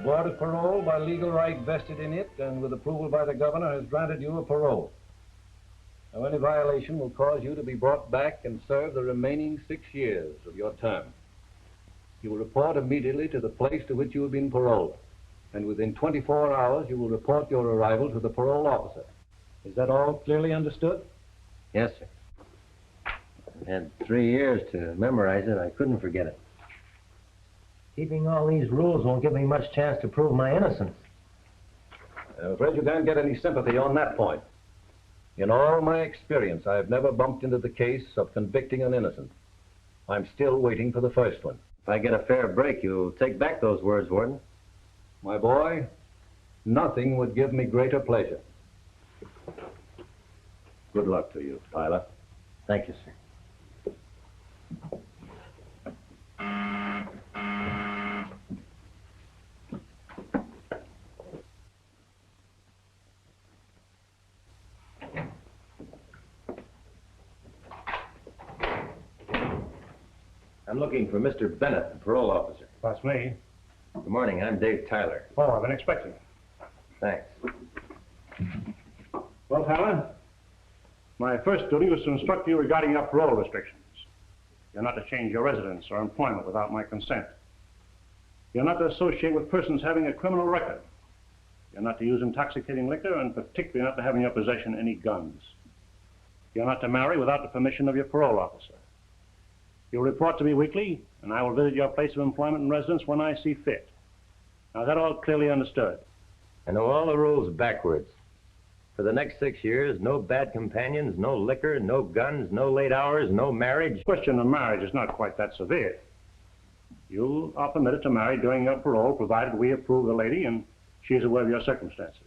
The Board of Parole, by legal right vested in it and with approval by the governor, has granted you a parole. Now, any violation will cause you to be brought back and serve the remaining 6 years of your term. You will report immediately to the place to which you have been paroled, and within 24 hours you will report your arrival to the parole officer. Is that all clearly understood? Yes, sir. I had 3 years to memorize it. I couldn't forget it. Keeping all these rules won't give me much chance to prove my innocence. I'm afraid you can't get any sympathy on that point. In all my experience, I have never bumped into the case of convicting an innocent. I'm still waiting for the first one. If I get a fair break, you'll take back those words, Warden. My boy, nothing would give me greater pleasure. Good luck to you, Tyler. Thank you, sir. I'm looking for Mr. Bennett, the parole officer. That's me. Good morning, I'm Dave Tyler. Oh, I've been expecting it. Thanks. Well, Tyler, my first duty was to instruct you regarding your parole restrictions. You're not to change your residence or employment without my consent. You're not to associate with persons having a criminal record. You're not to use intoxicating liquor, and particularly not to have in your possession any guns. You're not to marry without the permission of your parole officer. You'll report to me weekly, and I will visit your place of employment and residence when I see fit. Now, is that all clearly understood? I know all the rules backwards. For the next 6 years, no bad companions, no liquor, no guns, no late hours, no marriage. The question of marriage is not quite that severe. You are permitted to marry during your parole, provided we approve the lady and she is aware of your circumstances.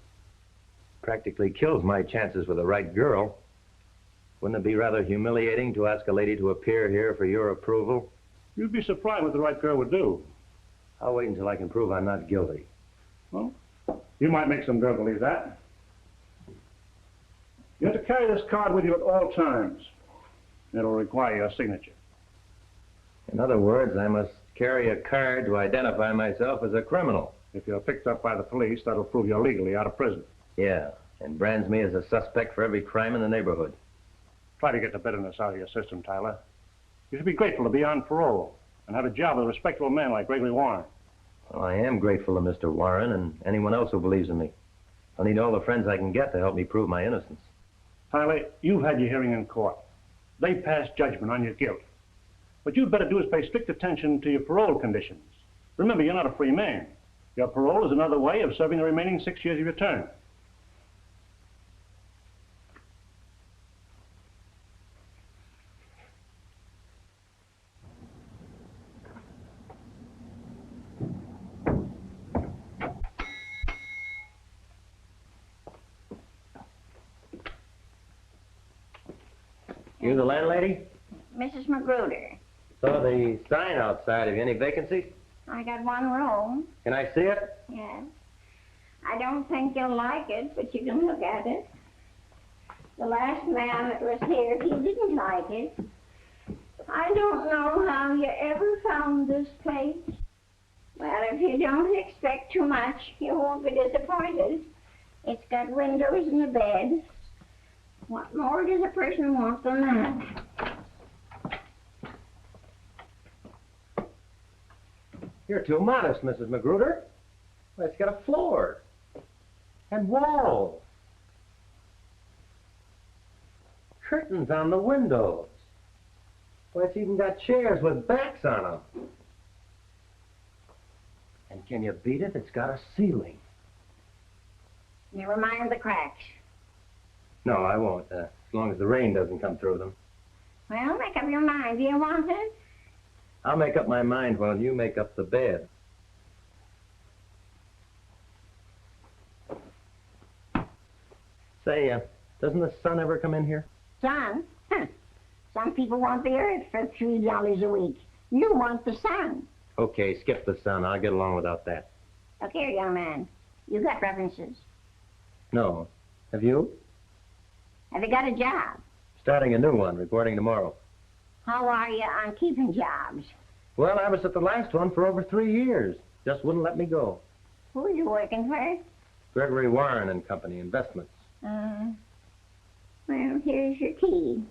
Practically kills my chances with the right girl. Wouldn't it be rather humiliating to ask a lady to appear here for your approval? You'd be surprised what the right girl would do. I'll wait until I can prove I'm not guilty. Well, you might make some girl believe that. You have to carry this card with you at all times. It'll require your signature. In other words, I must carry a card to identify myself as a criminal. If you're picked up by the police, that'll prove you're legally out of prison. Yeah, and brands me as a suspect for every crime in the neighborhood. Try to get the bitterness out of your system, Tyler. You should be grateful to be on parole and have a job with a respectable man like Gregory Warren. Well, I am grateful to Mr. Warren and anyone else who believes in me. I'll need all the friends I can get to help me prove my innocence. Tyler, you've had your hearing in court. They passed judgment on your guilt. What you'd better do is pay strict attention to your parole conditions. Remember, you're not a free man. Your parole is another way of serving the remaining 6 years of your term. You the landlady? Mrs. Magruder. Saw the sign outside. Have you any vacancies? I got one room. Can I see it? Yes. I don't think you'll like it, but you can look at it. The last man that was here, he didn't like it. I don't know how you ever found this place. Well, if you don't expect too much, you won't be disappointed. It's got windows and a bed. What more does a person want than that? You're too modest, Mrs. Magruder. Well, it's got a floor and walls, curtains on the windows. Well, it's even got chairs with backs on them. And can you beat it? It's got a ceiling. Never mind the cracks. No, I won't, as long as the rain doesn't come through them. Well, make up your mind. Do you want it? I'll make up my mind while you make up the bed. Say, doesn't the sun ever come in here? Sun? Huh. Some people want the earth for $3 a week. You want the sun. Okay, skip the sun. I'll get along without that. Look here, young man. You got references. No. Have you? Have you got a job? Starting a new one, reporting tomorrow. How are you on keeping jobs? Well, I was at the last one for over 3 years. Just wouldn't let me go. Who are you working for? Gregory Warren and Company Investments. Well, here's your key.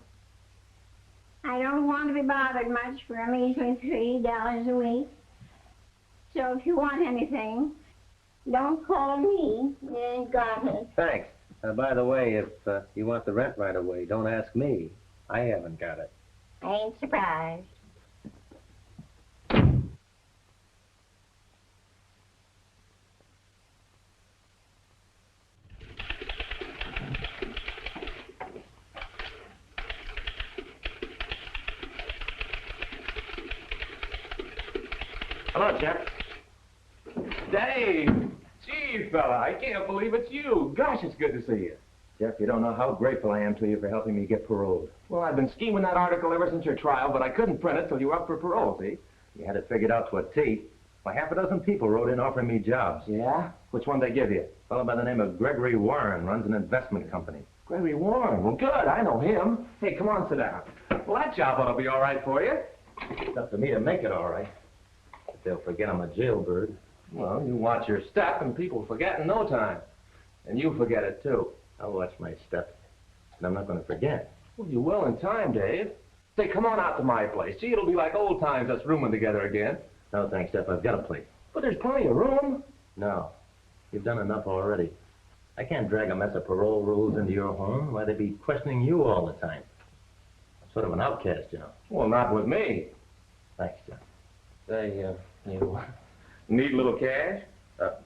I don't want to be bothered much for a measly $3 a week. So if you want anything, don't call me. You ain't got it. Thanks. By the way, if you want the rent right away, don't ask me. I haven't got it. I ain't surprised. Hello, Jeff. Dave! Gee, fella, I can't believe it's you. Gosh, it's good to see you. Jeff, you don't know how grateful I am to you for helping me get paroled. Well, I've been scheming that article ever since your trial, but I couldn't print it till you were up for parole, see? You had it figured out to a T. Why, half a dozen people wrote in offering me jobs. Yeah? Which one they give you? A fellow by the name of Gregory Warren runs an investment company. Gregory Warren. Well, good. I know him. Hey, come on, sit down. Well, that job ought to be all right for you. It's up to me to make it all right. But they'll forget I'm a jailbird. Well, you watch your step, and people forget in no time. And you forget it, too. I'll watch my step, and I'm not going to forget. Well, you will in time, Dave. Say, come on out to my place. Gee, it'll be like old times us rooming together again. No, thanks, Jeff. I've got a place. But there's plenty of room. No. You've done enough already. I can't drag a mess of parole rules into your home. Why, they'd be questioning you all the time. I'm sort of an outcast, you know. Well, not with me. Thanks, Jeff. Say, you need a little cash?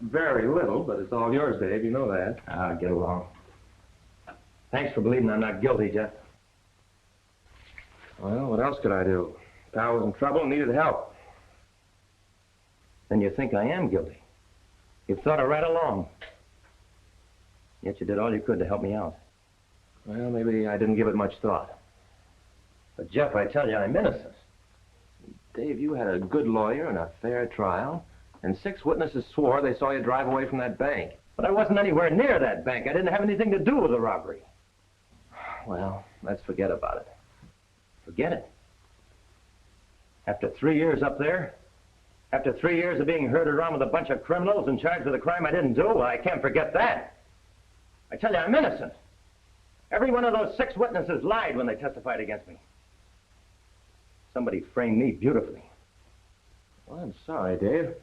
Very little, but it's all yours, Dave. You know that. I'll get along. Thanks for believing I'm not guilty, Jeff. Well, what else could I do? Pal was in trouble and needed help. Then you think I am guilty. You've thought it right along. Yet you did all you could to help me out. Well, maybe I didn't give it much thought. But, Jeff, I tell you, I'm innocent. Dave, you had a good lawyer and a fair trial, and 6 witnesses swore they saw you drive away from that bank. But I wasn't anywhere near that bank. I didn't have anything to do with the robbery. Well, let's forget about it. Forget it. After 3 years up there, after 3 years of being herded around with a bunch of criminals and charged with a crime I didn't do, well, I can't forget that. I tell you, I'm innocent. Every one of those 6 witnesses lied when they testified against me. Somebody framed me beautifully. Well, I'm sorry, Dave.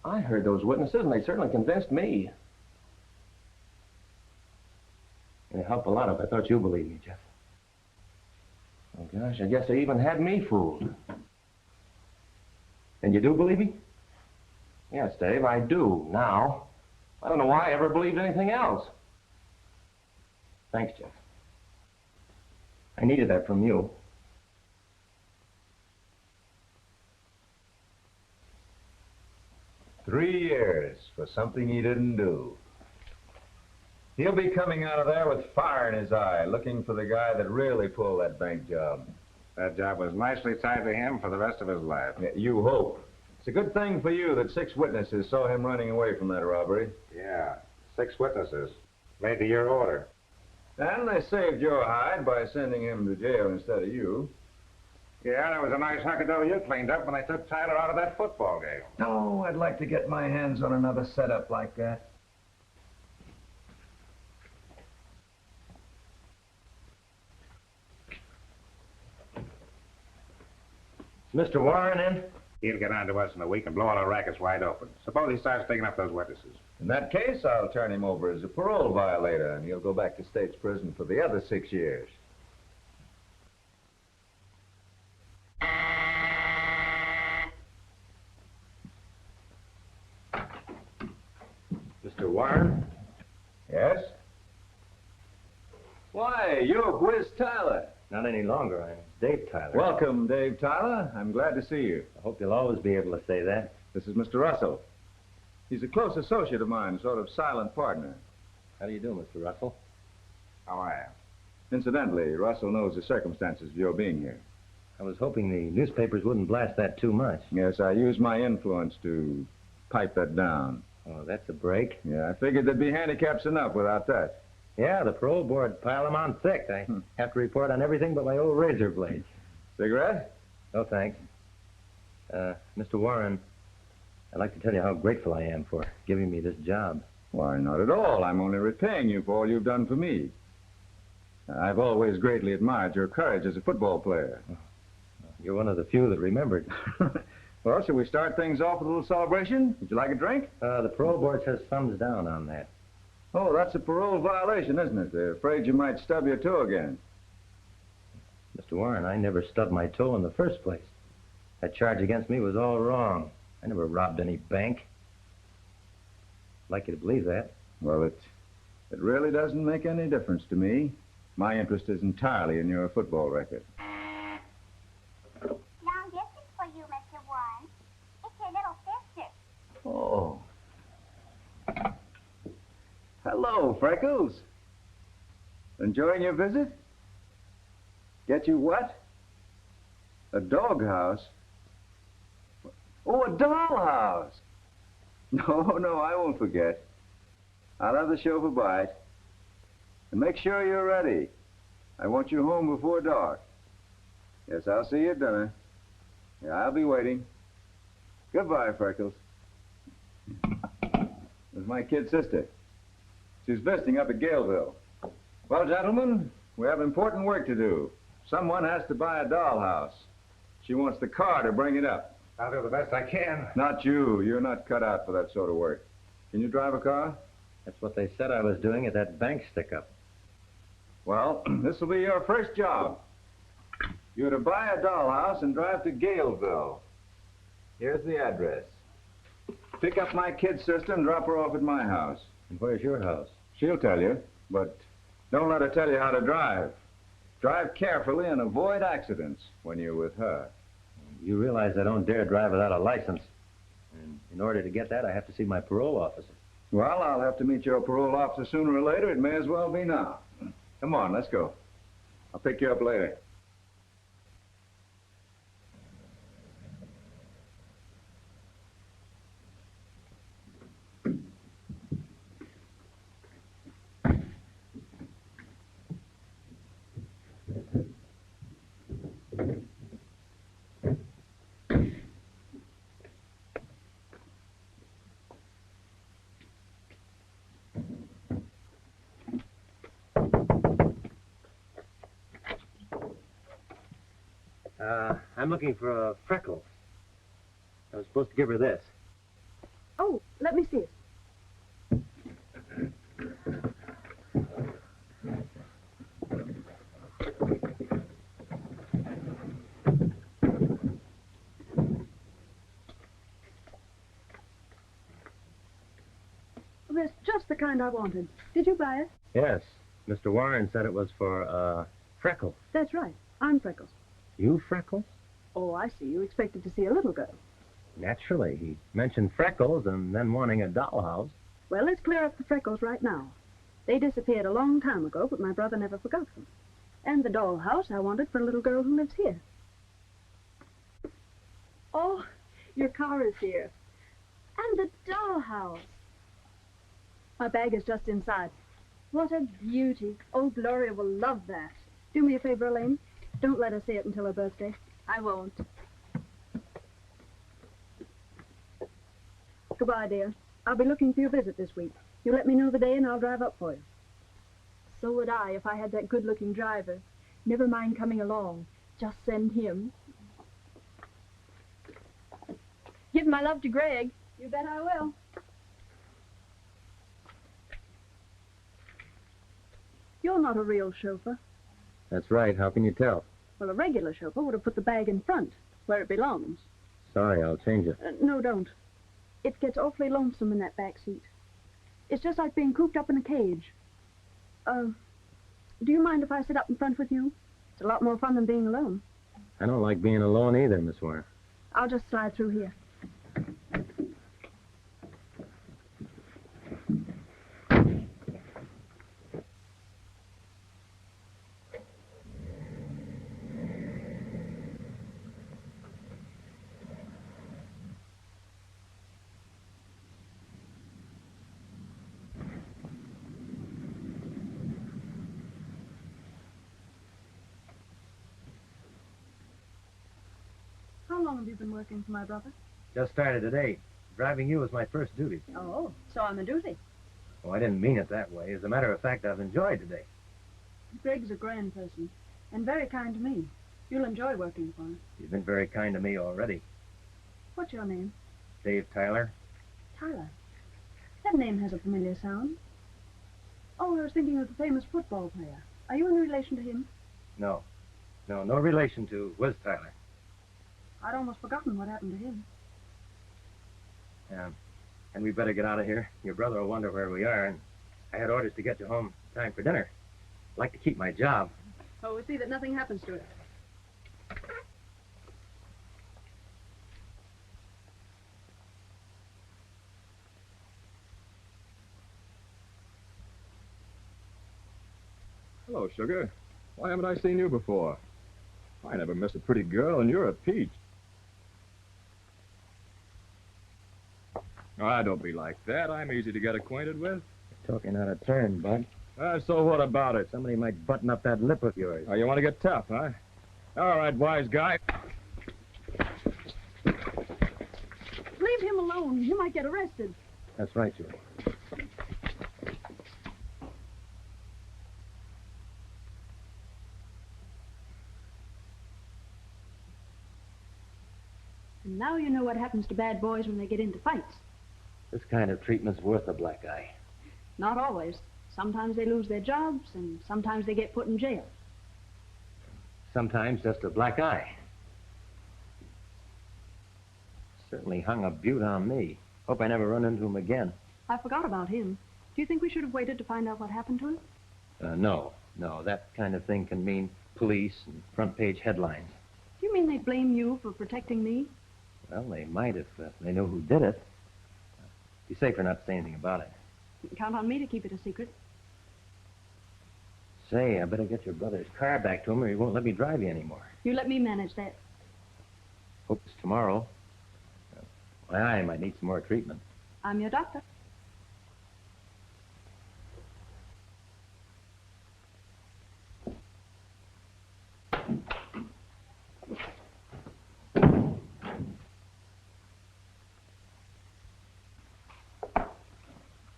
I heard those witnesses, and they certainly convinced me. It'd help a lot if I thought you believed me, Jeff. Oh, gosh, I guess they even had me fooled. And you do believe me? Yes, Dave, I do, now. I don't know why I ever believed anything else. Thanks, Jeff. I needed that from you. Three years for something he didn't do. He'll be coming out of there with fire in his eye, looking for the guy that really pulled that bank job. That job was nicely tied to him for the rest of his life. Yeah, you hope. It's a good thing for you that 6 witnesses saw him running away from that robbery. Yeah, 6 witnesses. Made to your order. And they saved your hide by sending him to jail instead of you. Yeah, there was a nice hunkadoodle you cleaned up when they took Tyler out of that football game. Oh, I'd like to get my hands on another setup like that. Mr. Warren in? He'll get on to us in a week and blow all our rackets wide open. Suppose he starts digging up those witnesses. In that case, I'll turn him over as a parole violator, and he'll go back to state's prison for the other 6 years. Mr. Warren? Yes? Why, you're Whiz Tyler. Not any longer. I'm Dave Tyler. Welcome, Dave Tyler. I'm glad to see you. I hope you'll always be able to say that. This is Mr. Russell. He's a close associate of mine, sort of silent partner. How do you do, Mr. Russell? How are you? Incidentally, Russell knows the circumstances of your being here. I was hoping the newspapers wouldn't blast that too much. Yes, I used my influence to pipe that down. Oh, that's a break. Yeah, I figured there'd be handicaps enough without that. Yeah, the parole board piled them on thick. I have to report on everything but my old razor blades. Cigarette? No, thanks. Mr. Warren, I'd like to tell you how grateful I am for giving me this job. Why, not at all. I'm only repaying you for all you've done for me. I've always greatly admired your courage as a football player. You're one of the few that remembered. Well, shall we start things off with a little celebration? Would you like a drink? The parole board says thumbs down on that. Oh, that's a parole violation, isn't it? They're afraid you might stub your toe again. Mr. Warren, I never stubbed my toe in the first place. That charge against me was all wrong. I never robbed any bank. I'd like you to believe that. Well, it really doesn't make any difference to me. My interest is entirely in your football record. Long distance for you, Mr. Warren. It's your little sister. Oh. Hello, Freckles. Enjoying your visit? Get you what? A doghouse? Oh, a dollhouse. No, I won't forget. I'll have the chauffeur by it. And make sure you're ready. I want you home before dark. Yes, I'll see you at dinner. Yeah, I'll be waiting. Goodbye, Freckles. There's my kid sister. She's visiting up at Galeville. Well, gentlemen, we have important work to do. Someone has to buy a dollhouse. She wants the car to bring it up. I'll do the best I can. Not you. You're not cut out for that sort of work. Can you drive a car? That's what they said I was doing at that bank stick-up. Well, this will be your first job. You're to buy a dollhouse and drive to Galeville. Here's the address. Pick up my kid sister and drop her off at my house. And where's your house? She'll tell you, but don't let her tell you how to drive. Drive carefully and avoid accidents when you're with her. You realize I don't dare drive without a license. And in order to get that, I have to see my parole officer. Well, I'll have to meet your parole officer sooner or later. It may as well be now. Come on, let's go. I'll pick you up later. I'm looking for a Freckles. I was supposed to give her this. Oh, let me see it. That's just the kind I wanted. Did you buy it? Yes. Mr. Warren said it was for, Freckles. That's right. I'm Freckles. You Freckles? Oh, I see. You expected to see a little girl. Naturally. He mentioned Freckles and then wanting a dollhouse. Well, let's clear up the Freckles right now. They disappeared a long time ago, but my brother never forgot them. And the dollhouse I wanted for a little girl who lives here. Oh, your car is here. And the dollhouse. My bag is just inside. What a beauty. Oh, Gloria will love that. Do me a favor, Elaine. Don't let her see it until her birthday. I won't. Goodbye, dear. I'll be looking for your visit this week. You let me know the day and I'll drive up for you. So would I if I had that good-looking driver. Never mind coming along. Just send him. Give my love to Greg. You bet I will. You're not a real chauffeur. That's right. How can you tell? Well, a regular chauffeur would have put the bag in front, where it belongs. Sorry, I'll change it. No, don't. It gets awfully lonesome in that back seat. It's just like being cooped up in a cage. Do you mind if I sit up in front with you? It's a lot more fun than being alone. I don't like being alone either, Miss Warren. I'll just slide through here. How long have you been working for my brother? Just started today. Driving you was my first duty. Oh, so I'm a duty. Oh, I didn't mean it that way. As a matter of fact, I've enjoyed today. Greg's a grand person, and very kind to me. You'll enjoy working for him. You've been very kind to me already. What's your name? Dave Tyler. Tyler. That name has a familiar sound. Oh, I was thinking of the famous football player. Are you in relation to him? No. No relation to Wiz Tyler. I'd almost forgotten what happened to him. Yeah. And we'd better get out of here. Your brother will wonder where we are, and I had orders to get you home in time for dinner. I'd like to keep my job. Oh, we'll see that nothing happens to it. Hello, Sugar. Why haven't I seen you before? I never miss a pretty girl, and you're a peach. Ah, don't be like that. I'm easy to get acquainted with. Talking out of turn, Bud. So what about it? Somebody might button up that lip of yours. Oh, you want to get tough, huh? All right, wise guy. Leave him alone. He might get arrested. That's right, Julie. And now you know what happens to bad boys when they get into fights. This kind of treatment's worth a black eye. Not always. Sometimes they lose their jobs, and sometimes they get put in jail. Sometimes just a black eye. Certainly hung a beaut on me. Hope I never run into him again. I forgot about him. Do you think we should have waited to find out what happened to him? No. That kind of thing can mean police and front-page headlines. Do you mean they'd blame you for protecting me? Well, they might if they knew who did it. Be safer not to say anything about it. Count on me to keep it a secret. Say, I better get your brother's car back to him or he won't let me drive you anymore. You let me manage that. Hope it's tomorrow. My eye might need some more treatment. I'm your doctor.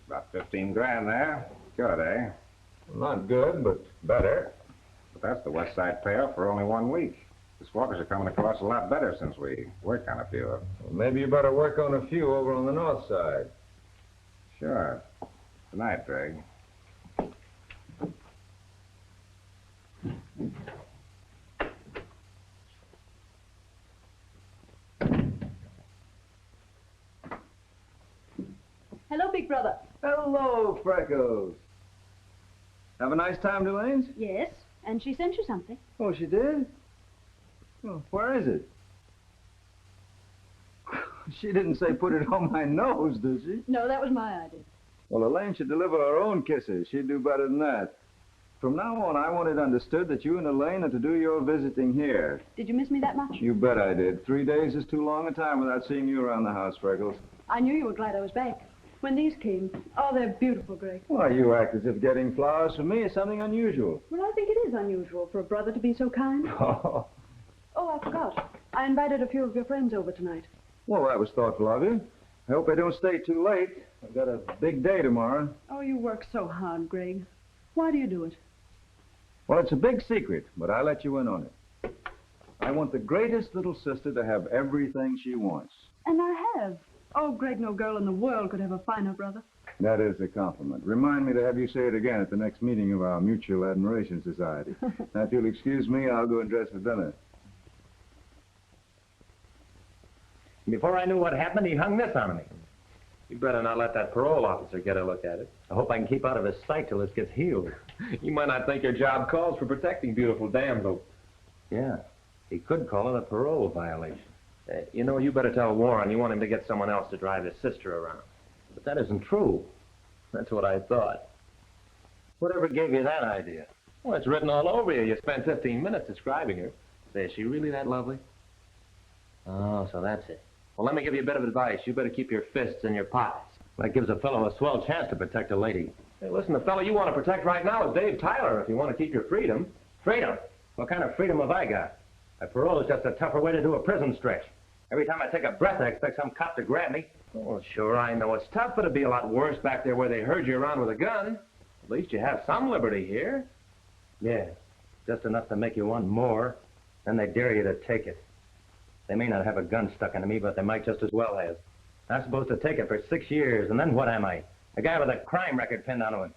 About 15 grand there. Good, eh? Not good, but better. But that's the West Side payoff for only 1 week. The squawkers are coming across a lot better since we worked on a few of them. Well, maybe you better work on a few over on the north side. Sure. Good night, Greg. Hello, big brother. Hello, Freckles. Have a nice time, Elaine? Yes, and she sent you something. Oh, she did? Well, where is it? She didn't say put it on my nose, did she? No, that was my idea. Well, Elaine should deliver her own kisses. She'd do better than that. From now on, I want it understood that you and Elaine are to do your visiting here. Did you miss me that much? You bet I did. 3 days is too long a time without seeing you around the house, Freckles. I knew you were glad I was back. When these came, oh, they're beautiful, Greg. Why, you act as if getting flowers from me is something unusual. Well, I think it is unusual for a brother to be so kind. Oh, Oh, I forgot. I invited a few of your friends over tonight. well, that was thoughtful of you. I hope I don't stay too late. I've got a big day tomorrow. Oh, you work so hard, Greg. Why do you do it? Well, it's a big secret, but I let you in on it. I want the greatest little sister to have everything she wants. And I have. Oh, Greg, no girl in the world could have a finer brother. That is a compliment. Remind me to have you say it again at the next meeting of our Mutual Admiration Society. Now, if you'll excuse me, I'll go and dress for dinner. Before I knew what happened, he hung this on me. You better not let that parole officer get a look at it. I hope I can keep out of his sight till this gets healed. You might not think your job calls for protecting beautiful damsels. Yeah, he could call it a parole violation. You know, you better tell Warren you want him to get someone else to drive his sister around. But that isn't true. That's what I thought. Whatever gave you that idea? Well, it's written all over you. You spent 15 minutes describing her. Say, is she really that lovely? Oh, so that's it. Well, let me give you a bit of advice. You better keep your fists in your pockets. That gives a fellow a swell chance to protect a lady. Hey, listen, the fellow you want to protect right now is Dave Tyler if you want to keep your freedom. Freedom? What kind of freedom have I got? A parole is just a tougher way to do a prison stretch. Every time I take a breath, I expect some cop to grab me. Well, sure, I know it's tough, but it'd be a lot worse back there where they herd you around with a gun. At least you have some liberty here. Yeah, just enough to make you want more. Then they dare you to take it. They may not have a gun stuck into me, but they might just as well have. I'm supposed to take it for 6 years, and then what am I? A guy with a crime record pinned onto him.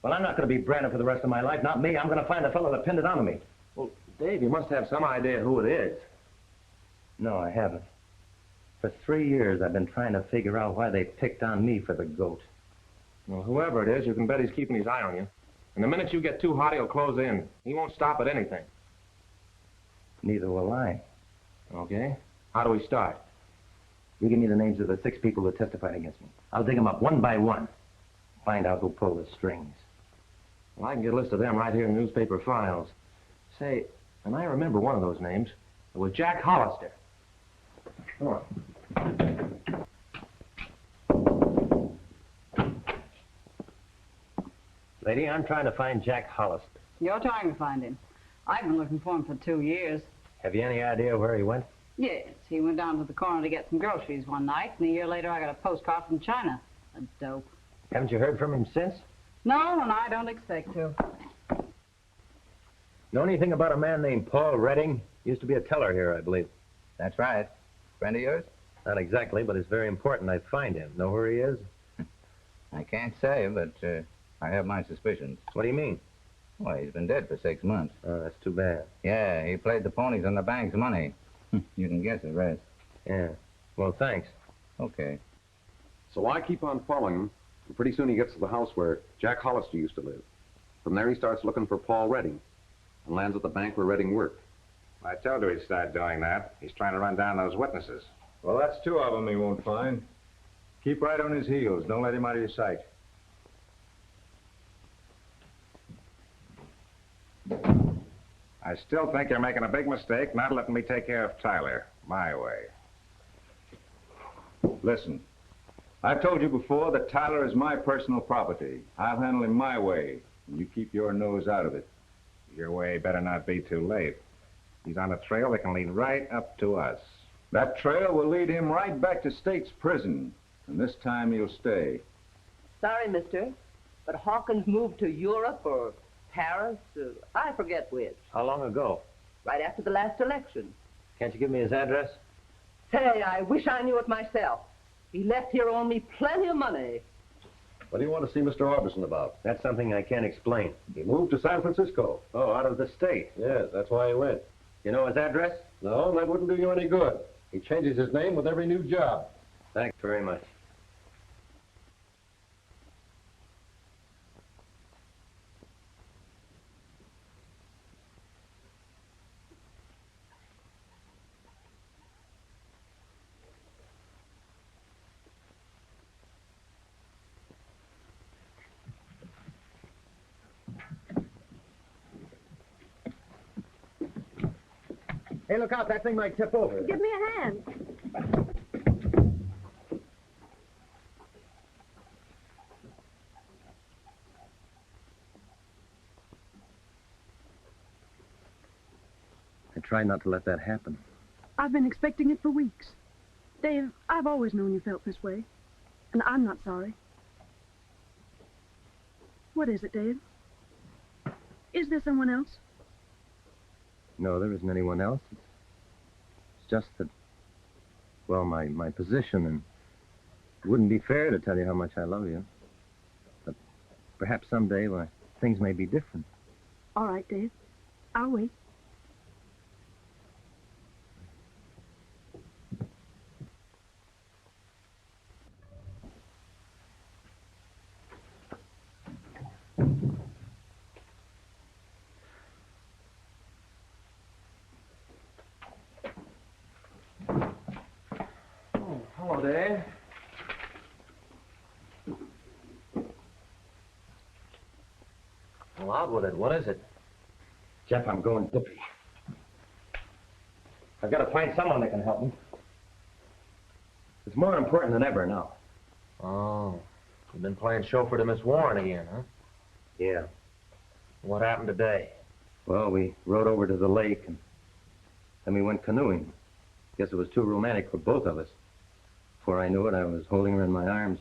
Well, I'm not going to be branded for the rest of my life. Not me. I'm going to find the fellow that pinned it onto me. Well, Dave, you must have some idea who it is. No, I haven't. For 3 years, I've been trying to figure out why they picked on me for the goat. Well, whoever it is, you can bet he's keeping his eye on you. And the minute you get too hot, he'll close in. He won't stop at anything. Neither will I. Okay. How do we start? You give me the names of the 6 people who testified against me. I'll dig them up one by one. Find out who pulled the strings. Well, I can get a list of them right here in the newspaper files. Say, and I remember one of those names. It was Jack Hollister. Come on. Lady, I'm trying to find Jack Hollister. You're trying to find him. I've been looking for him for 2 years. Have you any idea where he went? Yes, he went down to the corner to get some groceries one night, and a year later I got a postcard from China. A dope. Haven't you heard from him since? No, and I don't expect to. Know anything about a man named Paul Redding? Used to be a teller here, I believe. That's right. Friend of yours? Not exactly, but it's very important I find him. Know where he is? I can't say, but I have my suspicions. What do you mean? Well, he's been dead for 6 months. Oh, that's too bad. Yeah, he played the ponies on the bank's money. You can guess the rest. Yeah. Well, thanks. Okay. So I keep on following him, and pretty soon he gets to the house where Jack Hollister used to live. From there he starts looking for Paul Redding and lands at the bank where Redding worked. I told you he'd start doing that. He's trying to run down those witnesses. Well, that's 2 of them he won't find. Keep right on his heels. Don't let him out of your sight. I still think you're making a big mistake not letting me take care of Tyler my way. Listen, I've told you before that Tyler is my personal property. I'll handle him my way, and you keep your nose out of it. Your way better not be too late. He's on a trail that can lead right up to us. That trail will lead him right back to State's prison, and this time he'll stay. Sorry, mister, but Hawkins moved to Europe or Paris, I forget which. How long ago? Right after the last election. Can't you give me his address? Say, I wish I knew it myself. He left here owing me plenty of money. What do you want to see Mr. Orbison about? That's something I can't explain. He moved to San Francisco. Oh, out of the state? Yes, that's why he went. You know his address? No, that wouldn't do you any good. He changes his name with every new job. Thanks very much. Hey, look out, that thing might tip over. Give me a hand. I try not to let that happen. I've been expecting it for weeks. Dave, I've always known you felt this way. And I'm not sorry. What is it, Dave? Is there someone else? No, there isn't anyone else. It's just that, well, my position, and it wouldn't be fair to tell you how much I love you. But perhaps someday, why, things may be different. All right, Dave. I'll wait. Hello, Dave. Well, out with it. What is it? Jeff, I'm going dippy. I've got to find someone that can help me. It's more important than ever now. Oh, you've been playing chauffeur to Miss Warren again, huh? Yeah. What happened today? Well, we rode over to the lake, and then we went canoeing. Guess it was too romantic for both of us. Before I knew it, I was holding her in my arms.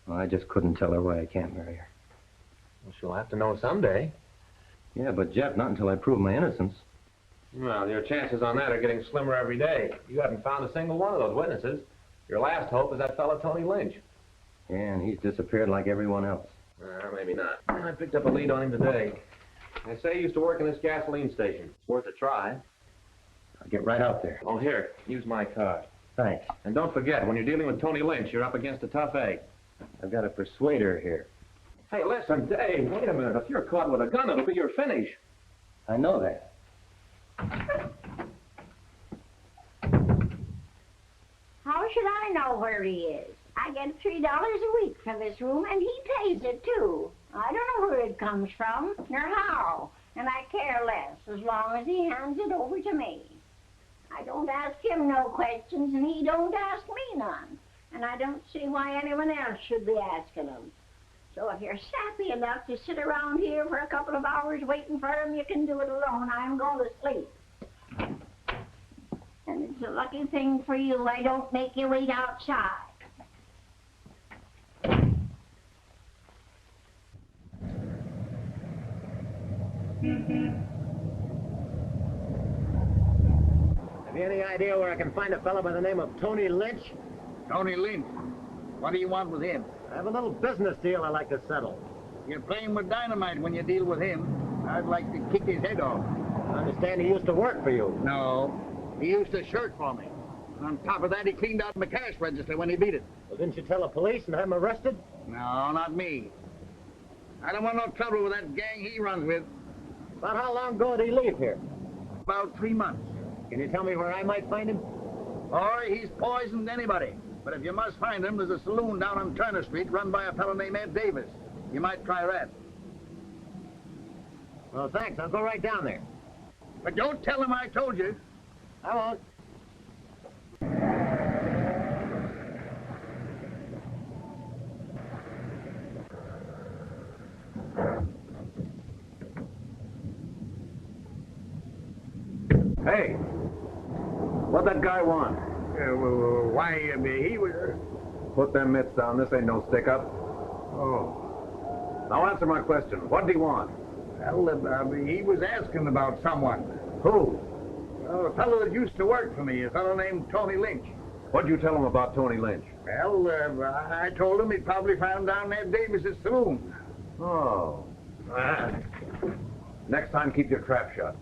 Well, I just couldn't tell her why I can't marry her. Well, she'll have to know someday. Yeah, but Jeff, not until I prove my innocence. Well, your chances on that are getting slimmer every day. You haven't found a single one of those witnesses. Your last hope is that fellow Tony Lynch. Yeah, and he's disappeared like everyone else. Maybe not. I picked up a lead on him today. They say he used to work in this gasoline station. Worth a try. I'll get right out there. Oh, here, use my card. Thanks. And don't forget, when you're dealing with Tony Lynch, you're up against a tough egg. I've got to persuade her here. Hey, listen, Dave, wait a minute. If you're caught with a gun, it'll be your finish. I know that. How should I know where he is? I get $3 a week for this room, and he pays it, too. I don't know where it comes from, nor how, and I care less as long as he hands it over to me. I don't ask him no questions, and he don't ask me none, and I don't see why anyone else should be asking them. So if you're sappy enough to sit around here for a couple of hours waiting for him, you can do it alone. I'm going to sleep. And it's a lucky thing for you I don't make you wait outside. Have you any idea where I can find a fellow by the name of Tony Lynch? Tony Lynch? What do you want with him? I have a little business deal I'd like to settle. You're playing with dynamite when you deal with him. I'd like to kick his head off. I understand he used to work for you. No, he used to shirt for me. And on top of that, he cleaned out my cash register when he beat it. Well, didn't you tell the police and have him arrested? No, not me. I don't want no trouble with that gang he runs with. About how long ago did he leave here? About 3 months. Can you tell me where I might find him? Or he's poisoned anybody. But if you must find him, there's a saloon down on Turner Street run by a fellow named Ed Davis. You might try that. Well, thanks. I'll go right down there. But don't tell him I told you. I won't. Hey, what'd that guy want? Why, he was... Put them mitts down. This ain't no stick-up. Oh. Now answer my question. What'd he want? Well, he was asking about someone. Who? Well, a fellow that used to work for me, a fellow named Tony Lynch. What'd you tell him about Tony Lynch? Well, I told him he'd probably found down Ed Davis's saloon. Oh. Next time, keep your trap shut.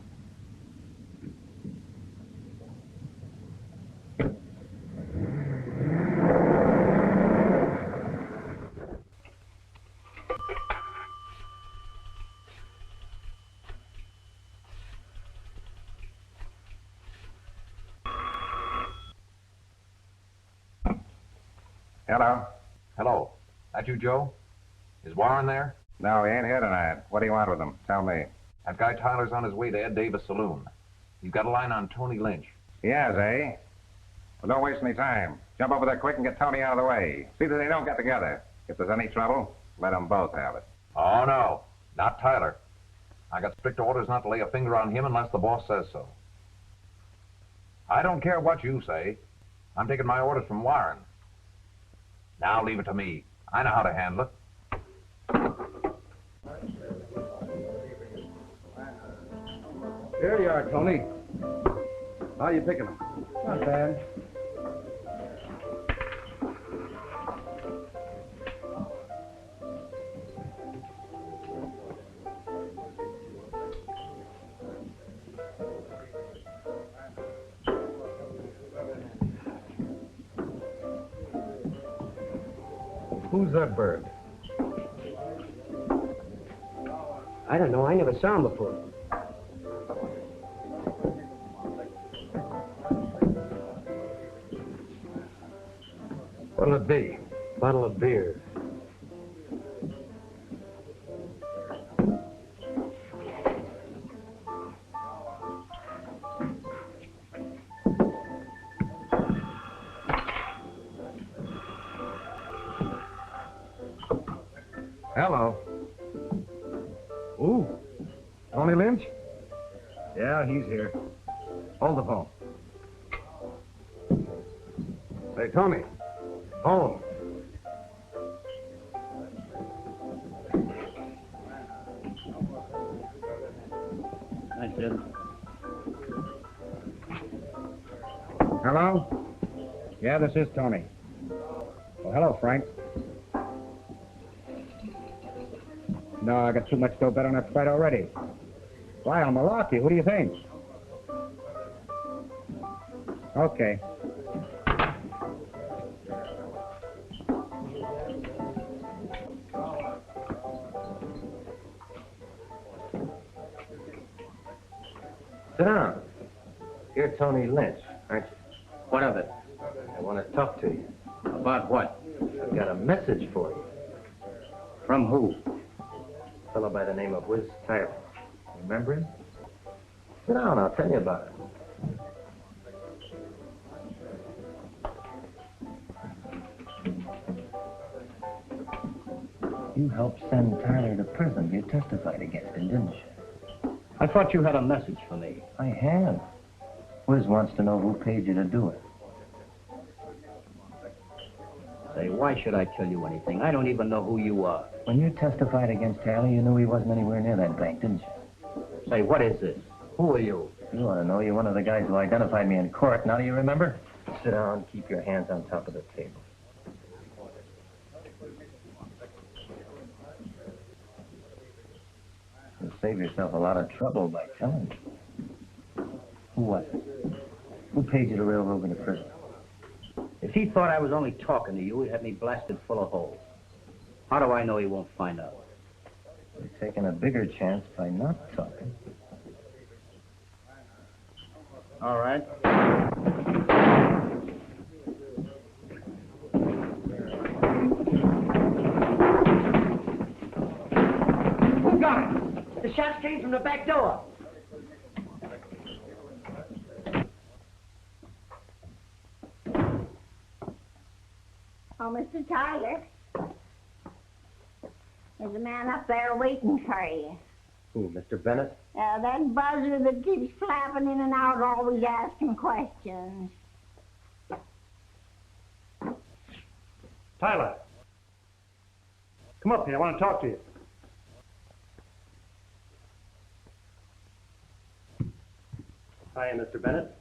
Hello? Hello. That you, Joe? Is Warren there? No, he ain't here tonight. What do you want with him? Tell me. That guy Tyler's on his way to Ed Davis' saloon. He's got a line on Tony Lynch. He has, eh? Well, don't waste any time. Jump over there quick and get Tony out of the way. See that they don't get together. If there's any trouble, let them both have it. Oh, no. Not Tyler. I got strict orders not to lay a finger on him unless the boss says so. I don't care what you say. I'm taking my orders from Warren. Now leave it to me. I know how to handle it. Here you are, Tony. How you picking them? Not bad. Who's that bird? I don't know. I never saw him before. What'll it be? Bottle of beer. Hello. Ooh. Tony Lynch? Yeah, he's here. Hold the phone. Hey, Tony. Home. Hi, Sid. Hello? Yeah, this is Tony. Well, hello, Frank. No, I got too much dough bet on that fight already. Why, I'm Milwaukee. What do you think? Okay. Sit down. You're Tony Lynch, aren't you? What of it? I want to talk to you. About what? I've got a message for you. From who? A fellow by the name of Whiz Tyler. Remember him? Sit down, I'll tell you about it. You helped send Tyler to prison. You testified against him, didn't you? I thought you had a message for me. I have. Whiz wants to know who paid you to do it. Say, why should I tell you anything? I don't even know who you are. When you testified against Tyler, you knew he wasn't anywhere near that bank, didn't you? Say, what is this? Who are you? You want to know? You're one of the guys who identified me in court. Now do you remember? Sit down, keep your hands on top of the table. You'll save yourself a lot of trouble by telling me. Who was it? Who paid you to railroad me to prison? If he thought I was only talking to you, he had me blasted full of holes. How do I know he won't find out? You're taking a bigger chance by not talking. All right. Who got it? The shots came from the back door. Oh, Mr. Tyler. There's a man up there waiting for you. Who, Mr. Bennett? That buzzer that keeps flapping in and out, always asking questions. Tyler. Come up here. I want to talk to you. Hi, Mr. Bennett.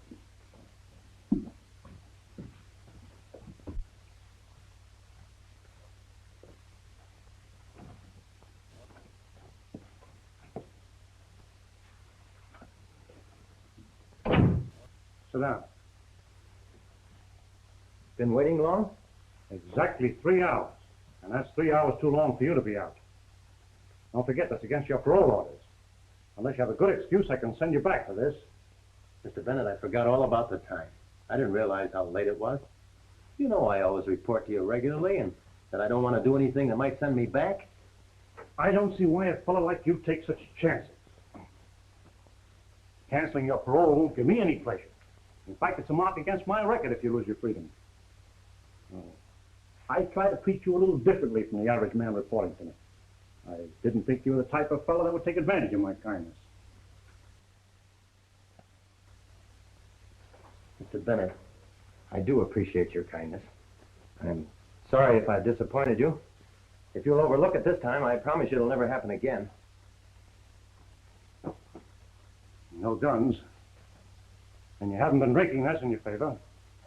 Sit down. Been waiting long? Exactly 3 hours. And that's 3 hours too long for you to be out. Don't forget, that's against your parole orders. Unless you have a good excuse, I can send you back for this. Mr. Bennett, I forgot all about the time. I didn't realize how late it was. You know I always report to you regularly and that I don't want to do anything that might send me back. I don't see why a fellow like you takes such chances. Canceling your parole won't give me any pleasure. In fact, it's a mark against my record if you lose your freedom. I try to treat you a little differently from the average man reporting to me. I didn't think you were the type of fellow that would take advantage of my kindness. Mr. Bennett, I do appreciate your kindness. I'm sorry if I've disappointed you. If you'll overlook it this time, I promise you it'll never happen again. No guns. And you haven't been drinking, that's in your favor.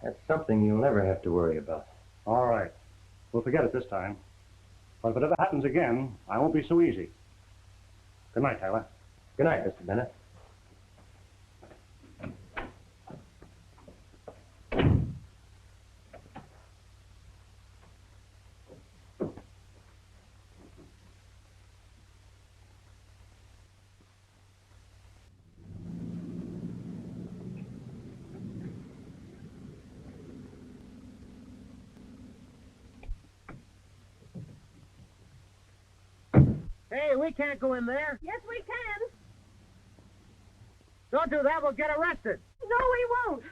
That's something you'll never have to worry about. All right. We'll forget it this time. But if it ever happens again, I won't be so easy. Good night, Tyler. Good night, Mr. Bennett. Hey, we can't go in there. Yes, we can. Don't do that, we'll get arrested. No, we won't.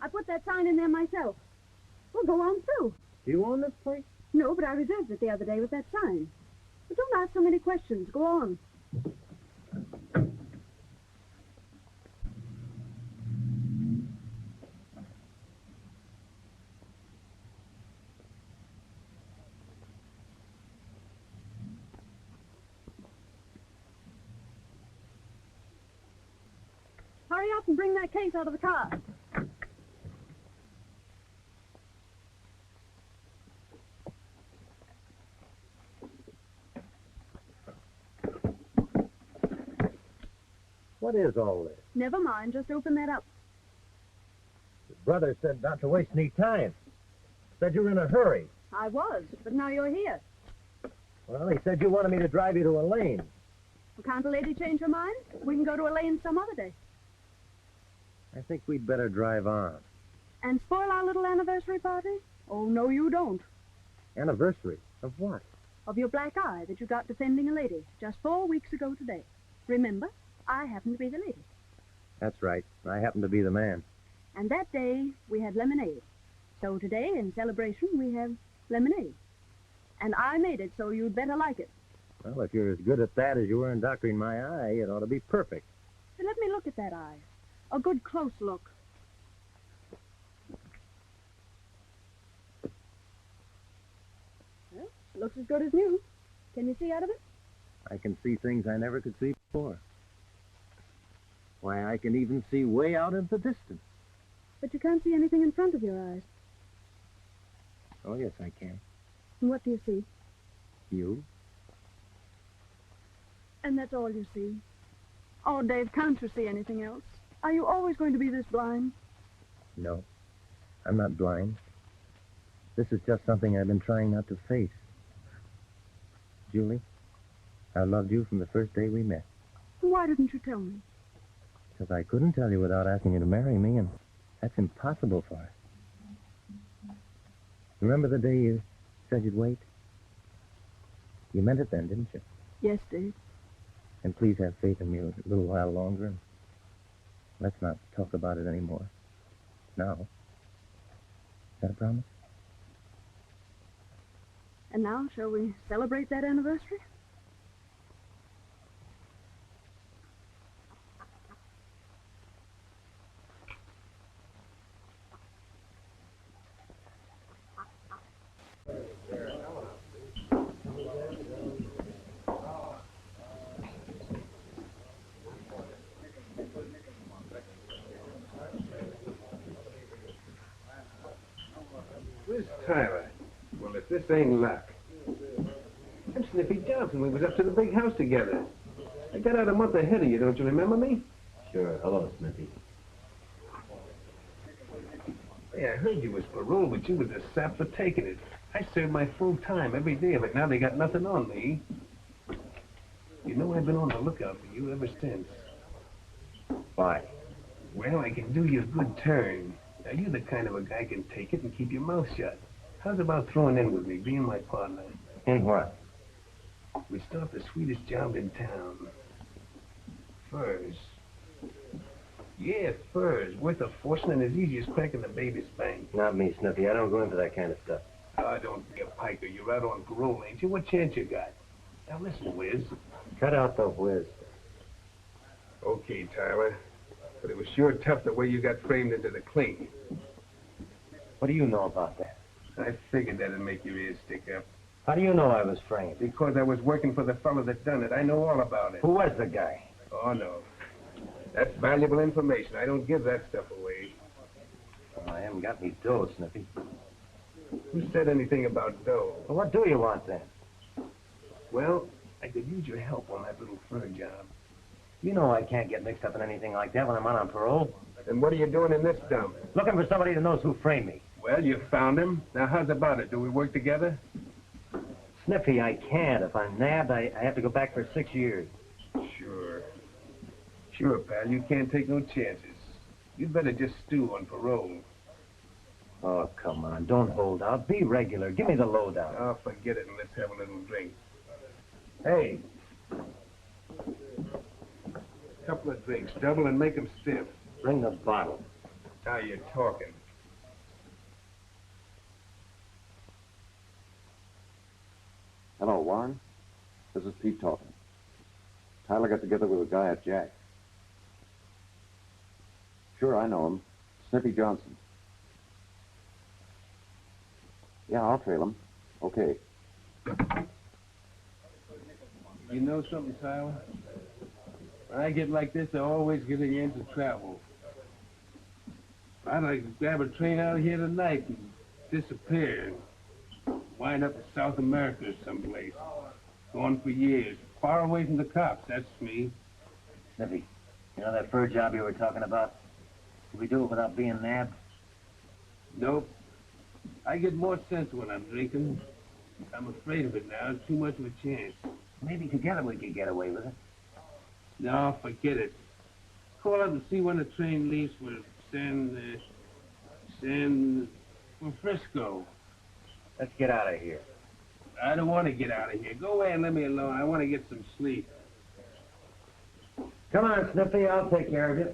I put that sign in there myself. We'll go on through. Do you own this place? No, but I reserved it the other day with that sign. But don't ask so many questions. Go on. hurry up and bring that case out of the car. What is all this? Never mind, just open that up. Your brother said not to waste any time. Said you were in a hurry. I was, but now you're here. Well, he said you wanted me to drive you to Elaine. Well, can't a lady change her mind? We can go to Elaine some other day. I think we'd better drive on. And spoil our little anniversary party? Oh, no, you don't. Anniversary? Of what? Of your black eye that you got defending a lady just 4 weeks ago today. Remember, I happen to be the lady. That's right. I happen to be the man. And that day, we had lemonade. So today, in celebration, we have lemonade. And I made it, so you'd better like it. Well, if you're as good at that as you were in doctoring my eye, it ought to be perfect. Hey, let me look at that eye. A good close look. Well, looks as good as new. Can you see out of it? I can see things I never could see before. Why, I can even see way out into the distance. But you can't see anything in front of your eyes. Oh, yes, I can. And what do you see? You? And that's all you see. Oh, Dave, can't you see anything else? Are you always going to be this blind? No, I'm not blind. This is just something I've been trying not to face. Julie, I loved you from the first day we met. Why didn't you tell me? Because I couldn't tell you without asking you to marry me, and that's impossible for us. Remember the day you said you'd wait? You meant it then, didn't you? Yes, Dave. And please have faith in me a little while longer, and let's not talk about it anymore. Now. Is that a promise? And now, shall we celebrate that anniversary? Where's Tyler? Well, if this ain't luck. I'm Sniffy Johnson. We was up to the big house together. I got out a month ahead of you, don't you remember me? Sure. Hello, Smithy. Yeah, I heard you was parole, but you was a sap for taking it. I served my full time every day of it. Now they got nothing on me. You know I've been on the lookout for you ever since. Why? Well, I can do you a good turn. Now, you're the kind of a guy can take it and keep your mouth shut. How's about throwing in with me, being my partner? In what? We start the sweetest job in town. Furs. Yeah, furs. Worth a fortune and as easy as cracking the baby's bank. Not me, Sniffy. I don't go into that kind of stuff. Oh, don't be a piker. You're out on parole, ain't you? What chance you got? Now, listen, Wiz. Cut out the whiz. Okay, Tyler. But it was sure tough the way you got framed into the clink. What do you know about that? I figured that'd make your ears stick up. How do you know I was framed? Because I was working for the fellow that done it. I know all about it. Who was the guy? Oh, no. That's valuable information. I don't give that stuff away. Well, I haven't got any dough, Sniffy. Who said anything about dough? Well, what do you want, then? Well, I could use your help on that little fur job. You know I can't get mixed up in anything like that when I'm out on parole. And what are you doing in this dump? Looking for somebody that knows who framed me. Well, you found him. Now, how's about it? Do we work together? Sniffy, I can't. If I'm nabbed, I have to go back for 6 years. Sure. Sure, pal. You can't take no chances. You'd better just stew on parole. Oh, come on. Don't hold out. Be regular. Give me the lowdown. Oh, forget it and let's have a little drink. Hey. Couple of drinks. Double and make them stiff. Bring the bottle. Now you're talking. Hello, Warren. This is Pete talking. Tyler got together with a guy at Jack. Sure, I know him. Sniffy Johnson. Yeah, I'll trail him. Okay. You know something, Tyler? When I get like this, I always get into trouble. I'd like to grab a train out of here tonight and disappear and wind up in South America or someplace. Gone for years. Far away from the cops, that's me. Snippy, you know that fur job you were talking about? Can we do it without being nabbed? Nope. I get more sense when I'm drinking. I'm afraid of it now. It's too much of a chance. Maybe together we could get away with it. No, forget it. Call up and see when the train leaves for for Frisco. Let's get out of here. I don't want to get out of here. Go away and let me alone. I want to get some sleep. Come on, Snippy. I'll take care of you.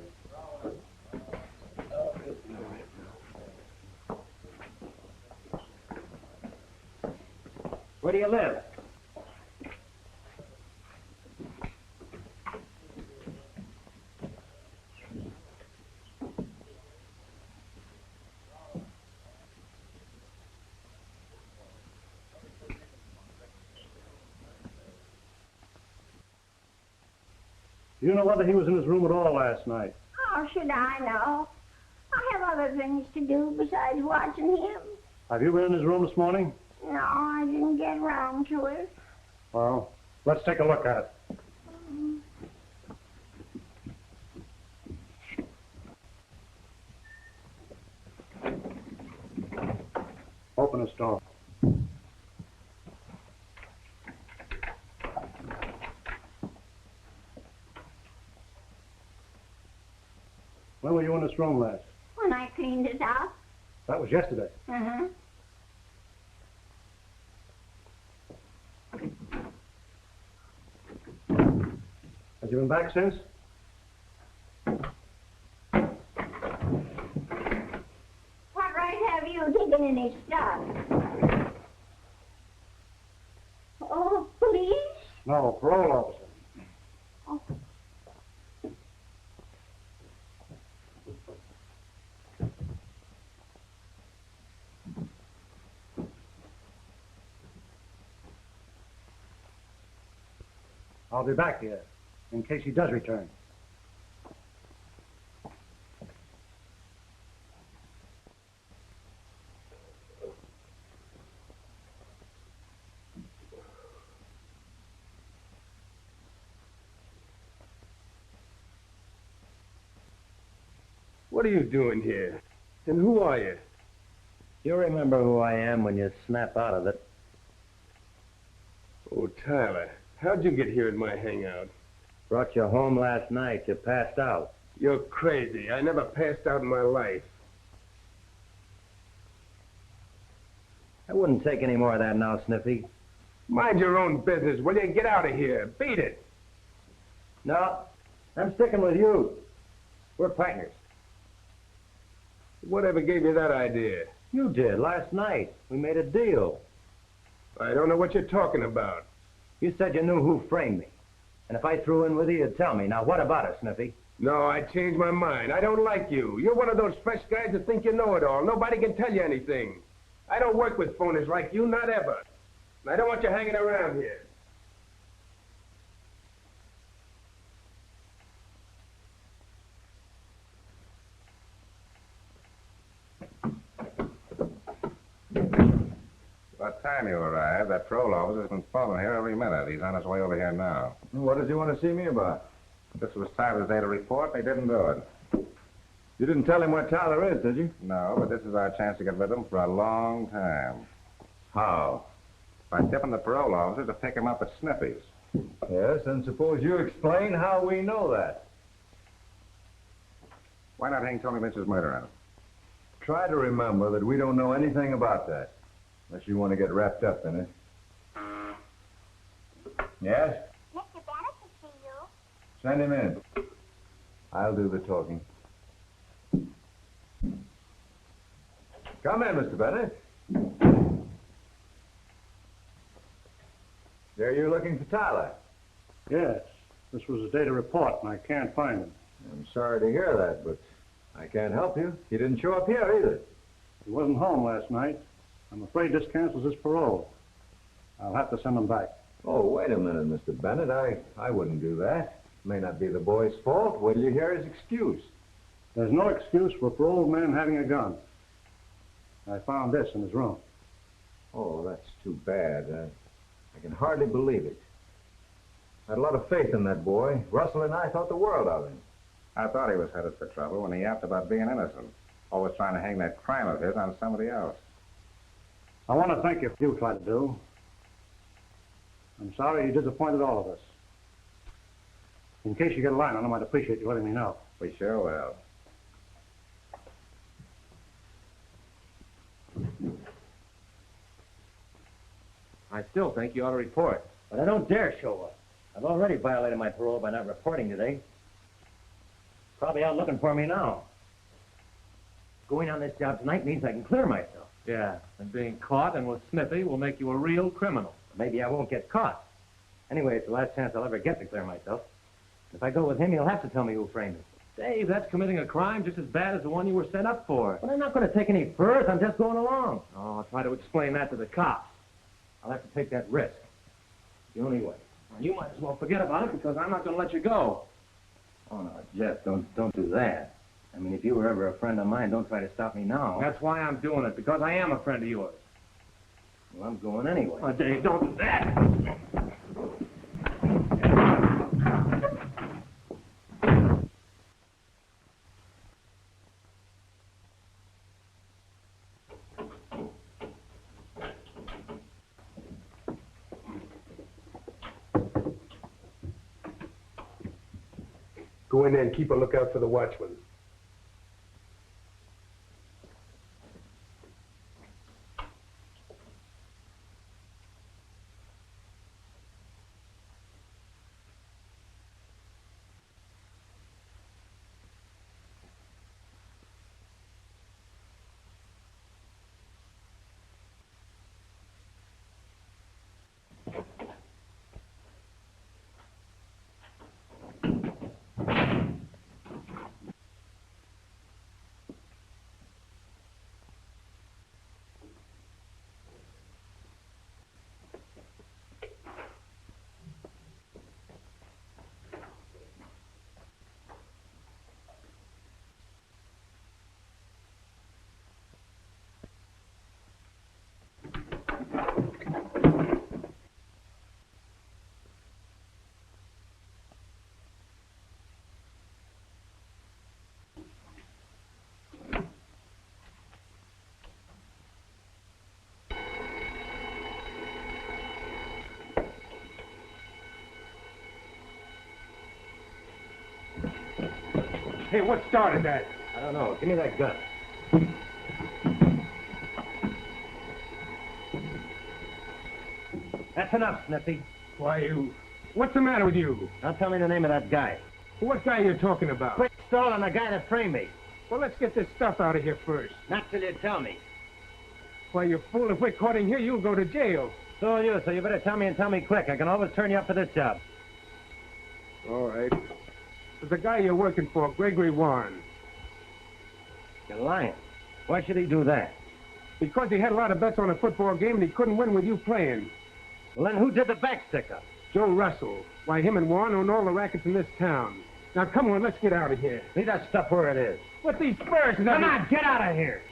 Where do you live? Do you know whether he was in his room at all last night? How should I know? I have other things to do besides watching him. Have you been in his room this morning? No, I didn't get round to it. Well, let's take a look at it. Open this door. When were you in this room last? When I cleaned it out. That was yesterday. Uh-huh. Have you been back since? What right have you taken any stuff? Oh, police? No, parole officer. Oh. I'll be back here in case he does return. What are you doing here? And who are you? You'll remember who I am when you snap out of it. Oh, Tyler, how'd you get here in my hangout? Brought you home last night. You passed out. You're crazy. I never passed out in my life. I wouldn't take any more of that now, Sniffy. Mind your own business, will you? Get out of here. Beat it. No, I'm sticking with you. We're partners. Whatever gave you that idea? You did, last night. We made a deal. I don't know what you're talking about. You said you knew who framed me. And if I threw in with you, you'd tell me. Now, what about it, Sniffy? No, I changed my mind. I don't like you. You're one of those fresh guys that think you know it all. Nobody can tell you anything. I don't work with phonies like you, not ever. And I don't want you hanging around here. About time you arrived, that parole officer's been following here every minute. He's on his way over here now. What does he want to see me about? This was Tyler's day to report, and he didn't do it. You didn't tell him where Tyler is, did you? No, but this is our chance to get rid of him for a long time. How? By tipping the parole officer to pick him up at Snippy's. Yes, and suppose you explain how we know that. Why not hang Tony Lynch's murder on him? Try to remember that we don't know anything about that, unless you want to get wrapped up in it. Yes? Mr. Bennett to see you. Send him in. I'll do the talking. Come in, Mr. Bennett. There you're looking for Tyler. Yes. This was a day to report, and I can't find him. I'm sorry to hear that, but I can't help you. He didn't show up here either. He wasn't home last night. I'm afraid this cancels his parole. I'll have to send him back. Oh, wait a minute, Mr. Bennett. I wouldn't do that. May not be the boy's fault. Wait till you hear his excuse. There's no excuse for a paroled man having a gun. I found this in his room. Oh, that's too bad. I can hardly believe it. I had a lot of faith in that boy. Russell and I thought the world of him. I thought he was headed for trouble when he yapped about being innocent. Always trying to hang that crime of his on somebody else. I want to thank you for what you tried to do. I'm sorry you disappointed all of us. In case you get a line on him, I'd appreciate you letting me know. We sure will. I still think you ought to report. But I don't dare show up. I've already violated my parole by not reporting today. Probably out looking for me now. Going on this job tonight means I can clear myself. Yeah, and being caught and with Smithy will make you a real criminal. Maybe I won't get caught. Anyway, it's the last chance I'll ever get to clear myself. If I go with him, he'll have to tell me who framed me. Dave, that's committing a crime just as bad as the one you were sent up for. But I'm not going to take any furs. I'm just going along. Oh, I'll try to explain that to the cops. I'll have to take that risk. The only way. Well, you might as well forget about it because I'm not going to let you go. Oh, no, Jeff, don't do that. I mean, if you were ever a friend of mine, don't try to stop me now. That's why I'm doing it, because I am a friend of yours. Well, I'm going anyway. Oh, Dave, don't do that. Go in there and keep a lookout for the watchman. Hey, what started that? I don't know. Give me that gun. That's enough, Snippy. Why, you... What's the matter with you? Now tell me the name of that guy. What guy are you talking about? Quit stalling the guy that framed me. Well, let's get this stuff out of here first. Not till you tell me. Why, you fool, if we're caught in here, you'll go to jail. So will you, so you better tell me and tell me quick. I can always turn you up for this job. All right. There's a guy you're working for, Gregory Warren. You're lying. Why should he do that? Because he had a lot of bets on a football game and he couldn't win with you playing. Well, then who did the back stick-up? Joe Russell. Why, him and Warren own all the rackets in this town. Now, come on, let's get out of here. Leave that stuff where it is. What these spurs? Come on, get out of here.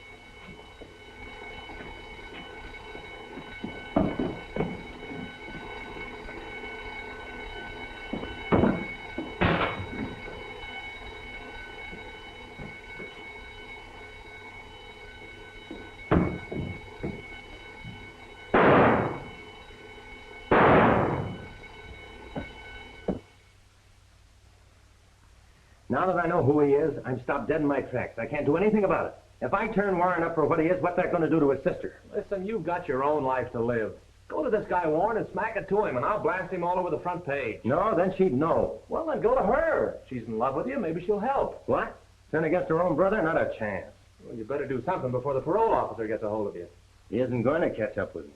Now that I know who he is, I'm stopped dead in my tracks. I can't do anything about it. If I turn Warren up for what he is, what's that going to do to his sister? Listen, you've got your own life to live. Go to this guy Warren and smack it to him, and I'll blast him all over the front page. No, then she'd know. Well, then go to her. She's in love with you. Maybe she'll help. What? Turn against her own brother? Not a chance. Well, you better do something before the parole officer gets a hold of you. He isn't going to catch up with me.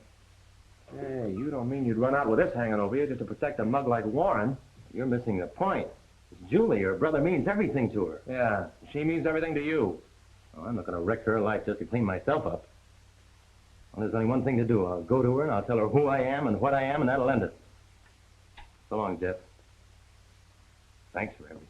Hey, you don't mean you'd run out with this hanging over you just to protect a mug like Warren? You're missing the point. It's Julie. Her brother means everything to her. Yeah, she means everything to you. Oh, I'm not going to wreck her life just to clean myself up. Well, there's only one thing to do. I'll go to her and I'll tell her who I am and what I am, and that'll end it. So long, Jeff. Thanks for everything.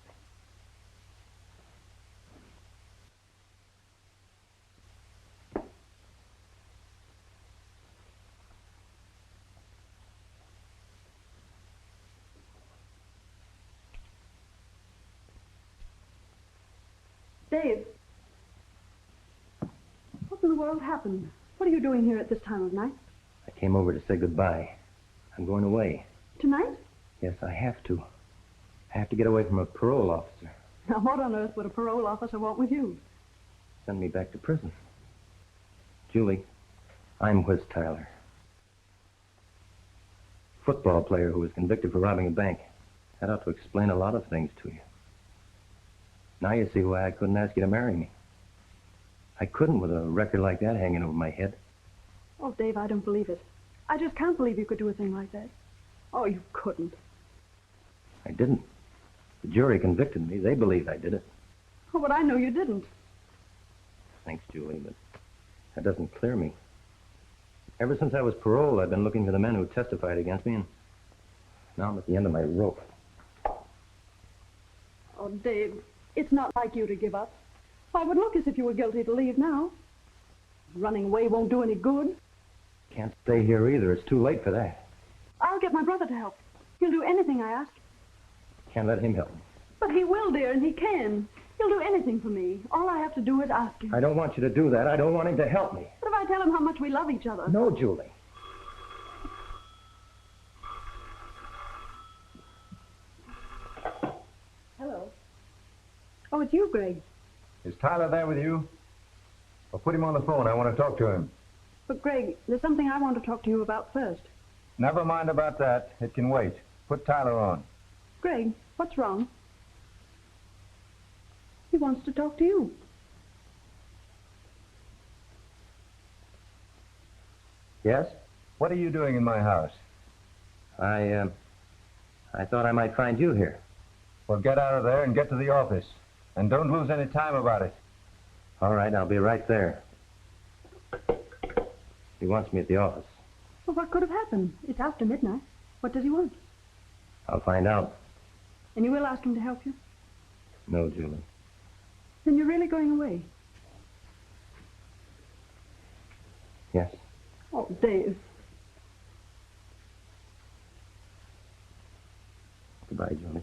Dave. What in the world happened? What are you doing here at this time of night? I came over to say goodbye. I'm going away. Tonight? Yes, I have to. I have to get away from a parole officer. Now, what on earth would a parole officer want with you? Send me back to prison. Julie, I'm Whiz Tyler. Football player who was convicted for robbing a bank. That ought to explain a lot of things to you. Now you see why I couldn't ask you to marry me. I couldn't with a record like that hanging over my head. Oh, Dave, I don't believe it. I just can't believe you could do a thing like that. Oh, you couldn't. I didn't. The jury convicted me. They believe I did it. Oh, but I know you didn't. Thanks, Julie, but that doesn't clear me. Ever since I was paroled, I've been looking for the men who testified against me, and now I'm at the end of my rope. Oh, Dave, it's not like you to give up. Why, it would look as if you were guilty to leave now. Running away won't do any good. Can't stay here either. It's too late for that. I'll get my brother to help. He'll do anything I ask. Can't let him help me. But he will, dear, and he can. He'll do anything for me. All I have to do is ask him. I don't want you to do that. I don't want him to help me. What if I tell him how much we love each other? No, Julie. Hello. Oh, it's you, Greg. Is Tyler there with you? Well, put him on the phone. I want to talk to him. But, Greg, there's something I want to talk to you about first. Never mind about that. It can wait. Put Tyler on. Greg, what's wrong? He wants to talk to you. Yes? What are you doing in my house? I thought I might find you here. Well, get out of there and get to the office. And don't lose any time about it. All right, I'll be right there. He wants me at the office. Well, what could have happened? It's after midnight. What does he want? I'll find out. And you will ask him to help you? No, Julie. Then you're really going away? Yes. Oh, Dave. Goodbye, Julie.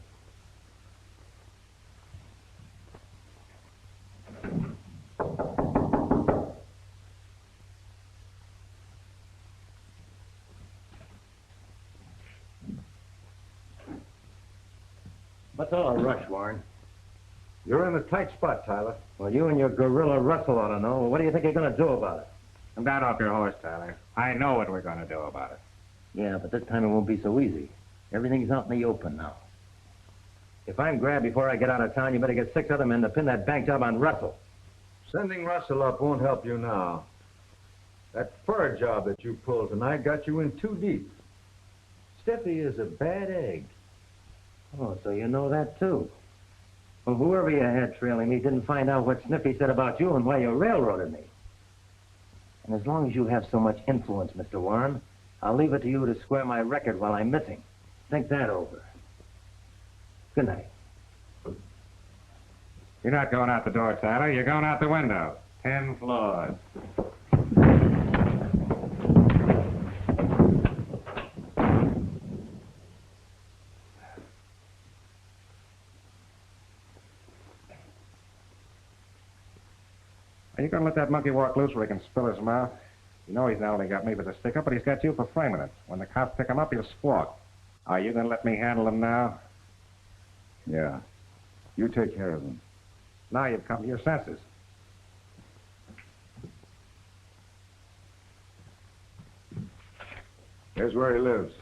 What's all the rush, Warren? You're in a tight spot, Tyler. Well, you and your gorilla Russell ought to know. What do you think you're going to do about it? Come down off your horse, Tyler. I know what we're going to do about it. Yeah, but this time it won't be so easy. Everything's out in the open now. If I'm grabbed before I get out of town, you better get 6 other men to pin that bank job on Russell. Sending Russell up won't help you now. That fur job that you pulled tonight got you in too deep. Stiffy is a bad egg. Oh, so you know that, too. Well, whoever you had trailing me didn't find out what Sniffy said about you and why you railroaded me. And as long as you have so much influence, Mr. Warren, I'll leave it to you to square my record while I'm missing. Think that over. Good night. You're not going out the door, Tyler. You're going out the window. 10 floors. Are you going to let that monkey walk loose where he can spill his mouth? You know he's not only got me for the stick-up, but he's got you for framing it. When the cops pick him up, he'll squawk. Are you going to let me handle him now? Yeah. You take care of him. Now you've come to your senses. Here's where he lives.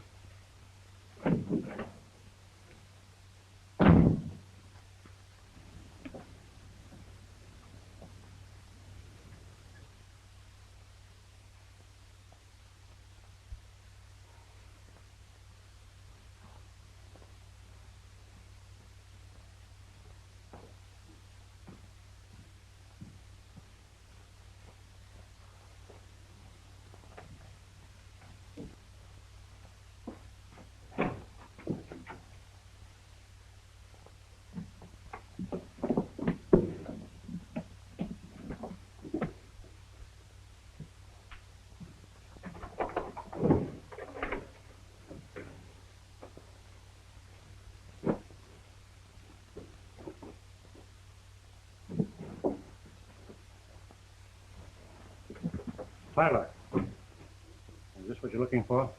Tyler, is this what you're looking for?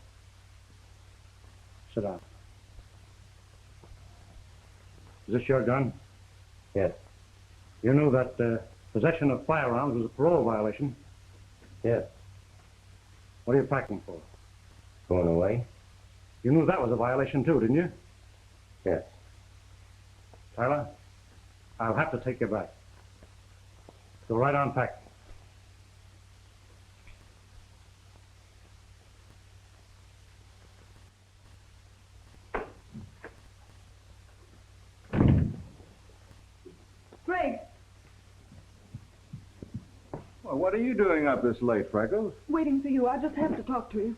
Sit down. Is this your gun? Yes. You knew that possession of firearms was a parole violation? Yes. What are you packing for? Going away? You knew that was a violation too, didn't you? Yes. Tyler, I'll have to take you back. Go right on packing. Greg, Well, what are you doing up this late, Freckles? waiting for you. I just have to talk to you.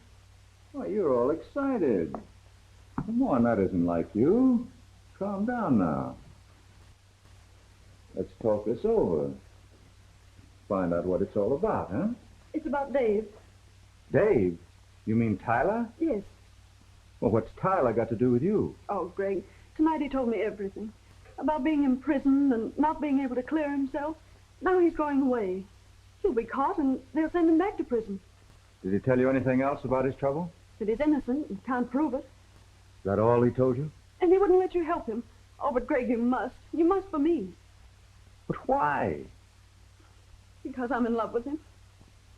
Why, you're all excited. Come on, that isn't like you. Calm down now. Let's talk this over. Find out what it's all about, huh? It's about Dave. Dave? You mean Tyler? Yes. Well, what's Tyler got to do with you? Oh, Greg, tonight he told me everything. About being imprisoned and not being able to clear himself. Now he's going away. He'll be caught and they'll send him back to prison. Did he tell you anything else about his trouble? That he's innocent and can't prove it. Is that all he told you? And he wouldn't let you help him. Oh, but Greg, you must. You must for me. But why? Because I'm in love with him.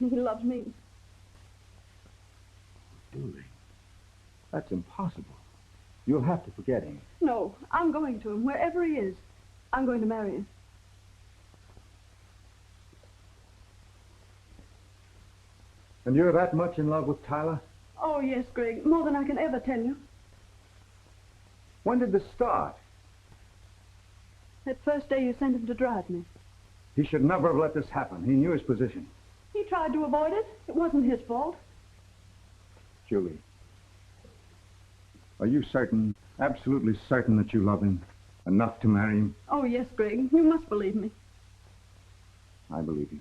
And he loves me. Julie, that's impossible. You'll have to forget him. No, I'm going to him, wherever he is. I'm going to marry him. And you're that much in love with Tyler? Oh, yes, Greg, more than I can ever tell you. When did this start? That first day you sent him to drive me. He should never have let this happen. He knew his position. He tried to avoid it. It wasn't his fault. Julie, are you certain, absolutely certain that you love him enough to marry him? Oh, yes, Greg, you must believe me. I believe you.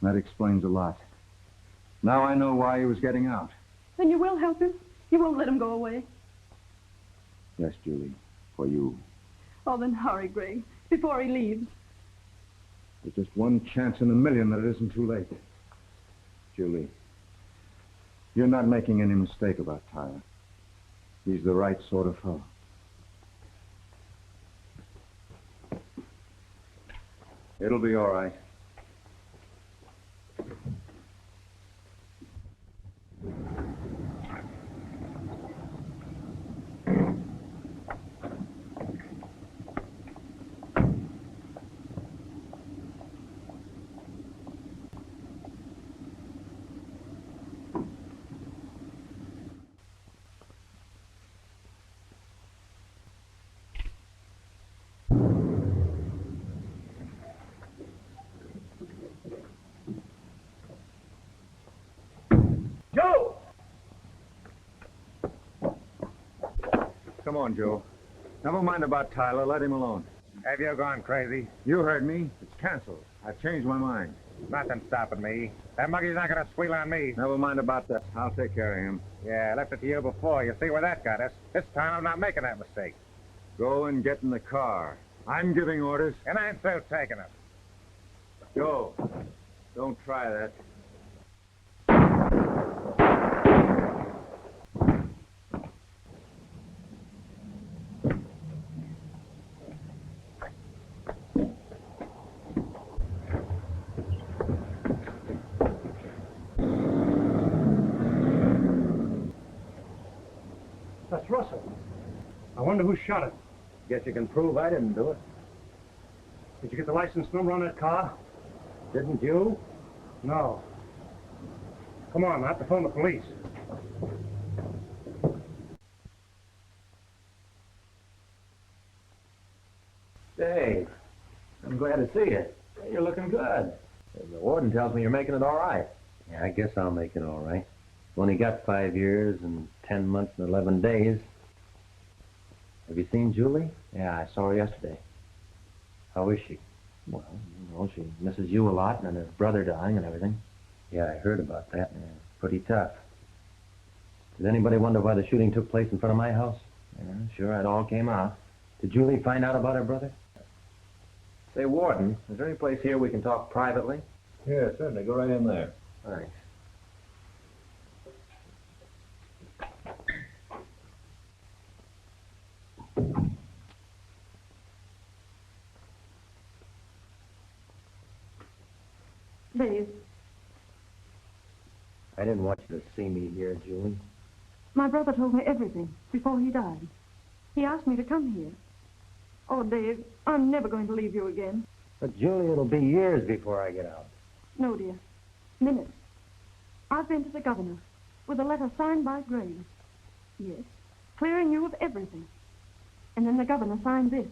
That explains a lot. Now I know why he was getting out. Then you will help him? You won't let him go away? Yes, Julie, for you. Oh, then hurry, Greg, before he leaves. There's just one chance in a million that it isn't too late. Julie, you're not making any mistake about Tyler. He's the right sort of fellow. It'll be all right. Joe! Come on, Joe. Never mind about Tyler. Let him alone. Have you gone crazy? You heard me. It's canceled. I've changed my mind. Nothing stopping me. That monkey's not going to squeal on me. Never mind about that. I'll take care of him. Yeah, I left it to you before. You see where that got us. This time I'm not making that mistake. Go and get in the car. I'm giving orders. And I'm still taking them. Joe, don't try that. That's Russell. I wonder who shot him. Guess you can prove I didn't do it. Did you get the license number on that car? Didn't you? No. Come on, I have to phone the police. Dave, I'm glad to see you. You're looking good. The warden tells me you're making it all right. Yeah, I guess I'll make it all right. Only got 5 years and 10 months and 11 days. Have you seen Julie? Yeah, I saw her yesterday. How is she? Well, you know, she misses you a lot and her brother dying and everything. Yeah, I heard about that. Yeah, pretty tough. Did anybody wonder why the shooting took place in front of my house? Yeah, sure, it all came out. Did Julie find out about her brother? Say, Warden, is there any place here we can talk privately? Yeah, certainly. Go right in there. Thanks. Dave, I didn't want you to see me here, Julie. my brother told me everything before he died. He asked me to come here. Oh, Dave, I'm never going to leave you again. But, Julie, it'll be years before I get out. No, dear. Minutes. I've been to the governor with a letter signed by Graves. Yes, clearing you of everything. And then the governor signed this.